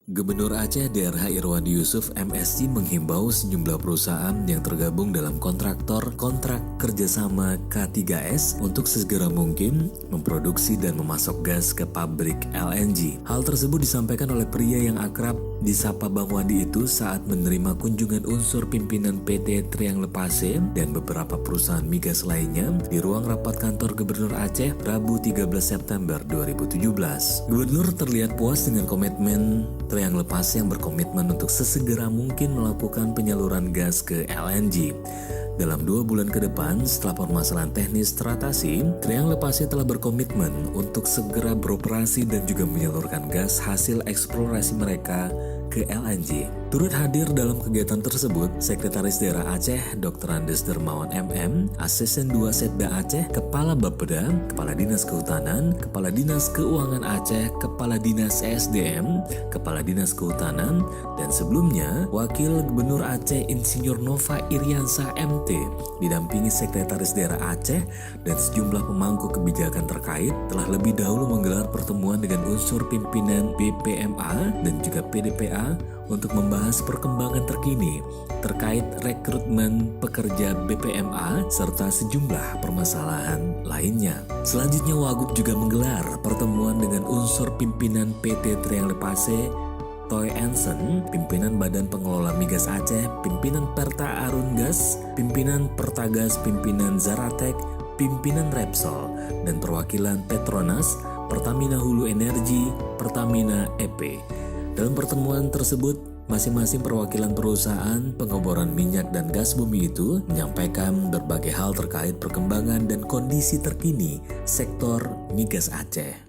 Gubernur Aceh Daerah Irwandi Yusuf MSc menghimbau sejumlah perusahaan yang tergabung dalam kontrak kerjasama K3S untuk segera mungkin memproduksi dan memasok gas ke pabrik LNG. Hal tersebut disampaikan oleh pria yang akrab disapa Bang Wandi itu saat menerima kunjungan unsur pimpinan PT Triangle Pase dan beberapa perusahaan migas lainnya di ruang rapat kantor Gubernur Aceh Rabu 13 September 2017. Gubernur terlihat puas dengan komitmen Triangle Pase yang berkomitmen untuk sesegera mungkin melakukan penyaluran gas ke LNG. Dalam 2 bulan ke depan, setelah permasalahan teknis teratasi, Triangle Pase telah berkomitmen untuk segera beroperasi dan juga menyalurkan gas hasil eksplorasi mereka ke LNG. Turut hadir dalam kegiatan tersebut, Sekretaris Daerah Aceh Dr. Andes Dermawan MM, Asisten 2 Setda Aceh, Kepala Bapeda, Kepala Dinas Kehutanan, Kepala Dinas Keuangan Aceh, Kepala Dinas ESDM, Kepala Dinas Kehutanan, dan sebelumnya Wakil Gubernur Aceh Insinyur Nova Iriansah MT didampingi Sekretaris Daerah Aceh dan sejumlah pemangku kebijakan terkait telah lebih dahulu menggelar pertemuan dengan unsur pimpinan BPMA dan juga PDPA untuk membahas perkembangan terkini terkait rekrutmen pekerja BPMA serta sejumlah permasalahan lainnya. Selanjutnya Wagub juga menggelar pertemuan dengan unsur pimpinan PT Triangle Pase, Toy Anson, pimpinan Badan Pengelola Migas Aceh, pimpinan Perta Arun Gas, pimpinan Pertagas, pimpinan Zaratek, pimpinan Repsol, dan perwakilan Petronas, Pertamina Hulu Energi, Pertamina EP. Dalam pertemuan tersebut, masing-masing perwakilan perusahaan pengeboran minyak dan gas bumi itu menyampaikan berbagai hal terkait perkembangan dan kondisi terkini sektor migas Aceh.